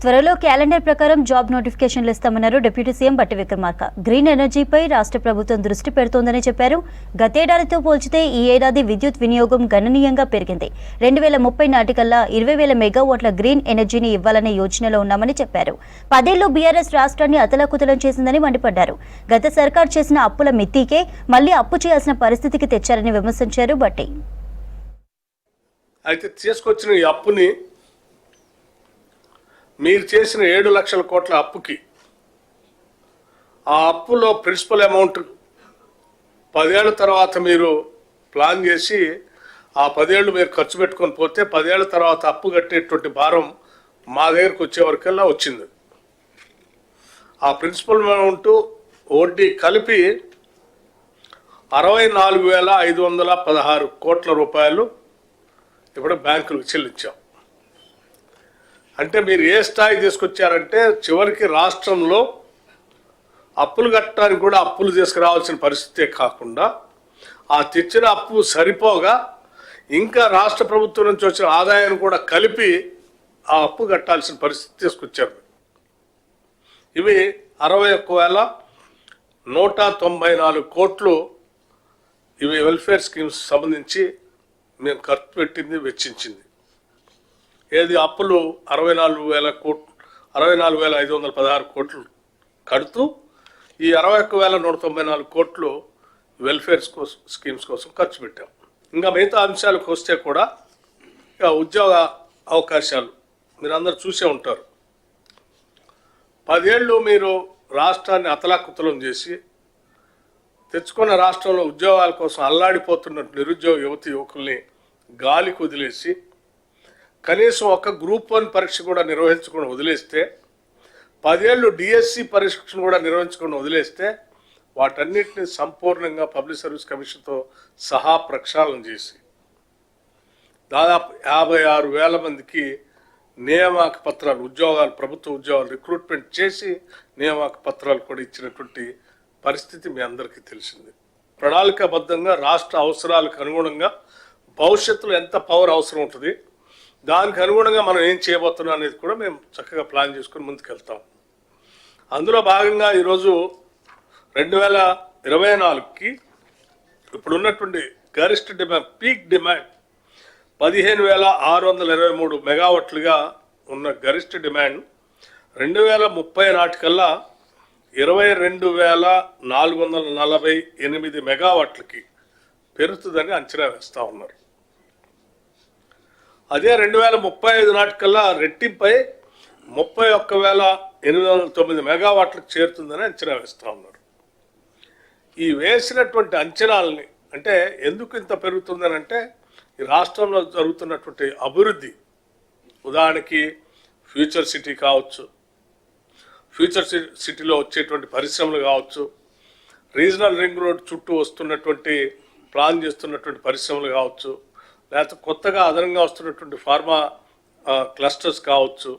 త్వరలో క్యాలెండర్ ప్రకారం జాబ్ నోటిఫికేషన్లు ఇస్తామన్నారు డిప్యూటీ సీఎం బట్టి విక్రమార్క. గ్రీన్ ఎనర్జీపై రాష్ట్ర ప్రభుత్వం దృష్టి పెడుతోందని చెప్పారు. గతేడాదితో పోల్చితే ఈ ఏడాది విద్యుత్ వినియోగం గణనీయంగా పెరిగింది. 2030 నాటికల్లా 20,000 మెగావాట్ల గ్రీన్ ఎనర్జీని ఇవ్వాలనే యోచనలో ఉన్నామని చెప్పారు. 10 ఏళ్లు బీఆర్ఎస్ రాష్ట్రాన్ని అతలాకుతలం చేసిందని మండిపడ్డారు. గత సర్కార్ చేసిన అప్పుల మిత్తికే మళ్లీ అప్పు చేయాల్సిన పరిస్థితికి తెచ్చారని విమర్శించారు బట్టి. అయితే తీసుకొచ్చిన ఈ అప్పుని మీరు చేసిన 7 లక్షల కోట్ల అప్పుకి ఆ అప్పులో ప్రిన్సిపల్ అమౌంట్ 10 ఏళ్ల తర్వాత మీరు ప్లాన్ చేసి ఆ 10 ఏళ్ళు మీరు ఖర్చు పెట్టుకొని పోతే 10 ఏళ్ల తర్వాత అప్పు కట్టేటువంటి భారం మా దగ్గరకు వచ్చే వరకల్లా వచ్చింది. ఆ ప్రిన్సిపల్ అమౌంట్ వడ్డీ కలిపి 64,516 కోట్ల రూపాయలు ఇప్పుడు బ్యాంకులకు చెల్లించాం. అంటే మీరు ఏ స్థాయి తీసుకొచ్చారంటే చివరికి రాష్ట్రంలో అప్పులు కట్టడానికి కూడా అప్పులు తీసుకురావాల్సిన పరిస్థితే కాకుండా ఆ తెచ్చిన అప్పు సరిపోగా ఇంకా రాష్ట్ర ప్రభుత్వం నుంచి వచ్చిన ఆదాయాన్ని కూడా కలిపి ఆ అప్పు కట్టాల్సిన పరిస్థితి తీసుకొచ్చారు. ఇవి 61,194 కోట్లు ఇవి వెల్ఫేర్ స్కీమ్స్ సంబంధించి మేము ఖర్చు పెట్టింది, వెచ్చించింది. ఏది అప్పులు 64,516 కోట్లు కడుతూ ఈ 61,194 కోట్లు వెల్ఫేర్ స్కీమ్స్ కోసం ఖర్చు పెట్టాం. ఇంకా మిగతా అంశాలకు వస్తే కూడా ఉద్యోగ అవకాశాలు మీరు అందరు చూసే ఉంటారు. 10 ఏళ్ళు మీరు రాష్ట్రాన్ని అతలాకుతలం చేసి తెచ్చుకున్న రాష్ట్రంలో ఉద్యోగాల కోసం అల్లాడిపోతున్న నిరుద్యోగ యువతి యువకుల్ని గాలికి వదిలేసి కనీసం ఒక గ్రూప్ 1 పరీక్ష కూడా నిర్వహించకుండా వదిలేస్తే 10 ఏళ్ళు డిఎస్సి పరీక్షను కూడా నిర్వహించకుండా వదిలేస్తే వాటన్నిటిని సంపూర్ణంగా పబ్లిక్ సర్వీస్ కమిషన్తో సహా ప్రక్షాళన చేసి దాదాపు 56,000 మందికి నియామక పత్రాలు ఉద్యోగాలు ప్రభుత్వ ఉద్యోగాలు రిక్రూట్మెంట్ చేసి నియామక పత్రాలు కూడా ఇచ్చినటువంటి పరిస్థితి మీ అందరికీ తెలిసింది. ప్రణాళికాబద్ధంగా రాష్ట్ర అవసరాలకు అనుగుణంగా భవిష్యత్తులో ఎంత పవర్ అవసరం ఉంటుంది దానికి అనుగుణంగా మనం ఏం చేయబోతున్నాం అనేది కూడా మేము చక్కగా ప్లాన్ చేసుకుని ముందుకెళ్తాం. అందులో భాగంగా ఈరోజు 2024కి ఇప్పుడున్నటువంటి గరిష్ట డిమాండ్ పీక్ డిమాండ్ 15,623 మెగావాట్లుగా ఉన్న గరిష్ట డిమాండ్ 2030 నాటికల్లా 22,448 మెగావాట్లకి పెరుగుతుందని అంచనా వేస్తూ ఉన్నారు. అదే 2035 నాటికల్లా రెట్టింపై 31,809 మెగావాట్లకు చేరుతుందని అంచనా వేస్తూ ఉన్నారు. ఈ వేసినటువంటి అంచనాలని అంటే ఎందుకు ఇంత పెరుగుతుందని అంటే ఈ రాష్ట్రంలో జరుగుతున్నటువంటి అభివృద్ధి, ఉదాహరణకి ఫ్యూచర్ సిటీ కావచ్చు, ఫ్యూచర్ సిటీలో వచ్చేటువంటి పరిశ్రమలు కావచ్చు, రీజనల్ రింగ్ రోడ్ చుట్టూ వస్తున్నటువంటి ప్లాన్ చేస్తున్నటువంటి పరిశ్రమలు కావచ్చు, లేకపోతే కొత్తగా అదనంగా వస్తున్నటువంటి ఫార్మా క్లస్టర్స్ కావచ్చు,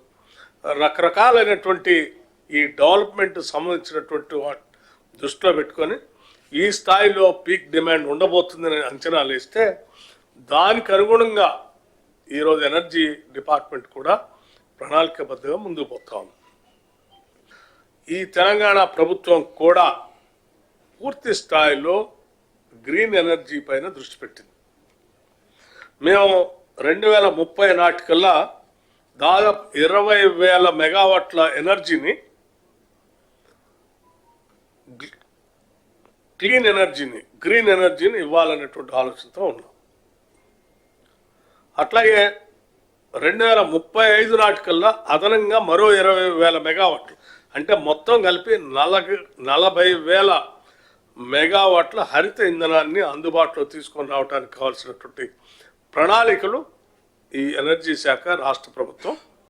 రకరకాలైనటువంటి ఈ డెవలప్మెంట్ సంబంధించినటువంటి దృష్టిలో పెట్టుకొని ఈ స్థాయిలో పీక్ డిమాండ్ ఉండబోతుందని అంచనాలు వేస్తే దానికి అనుగుణంగా ఈరోజు ఎనర్జీ డిపార్ట్మెంట్ కూడా ప్రణాళికాబద్ధంగా ముందుకు పోతాం. ఈ తెలంగాణ ప్రభుత్వం కూడా పూర్తి స్థాయిలో గ్రీన్ ఎనర్జీ పైన దృష్టి పెట్టింది. మేము 2030 నాటికల్లా దాదాపు 20,000 మెగావాట్ల ఎనర్జీని గ్రీన్ ఎనర్జీని ఇవ్వాలనేటువంటి ఆలోచనతో ఉన్నాం. అట్లాగే 2035 నాటికల్లా అదనంగా మరో 20,000 మెగావాట్లు అంటే మొత్తం కలిపి 40,000 మెగావాట్ల హరిత ఇంధనాన్ని అందుబాటులో తీసుకొని రావడానికి కావాల్సినటువంటి ప్రణాళికలు ఈ ఎనర్జీ శాఖ రాష్ట్ర ప్రభుత్వం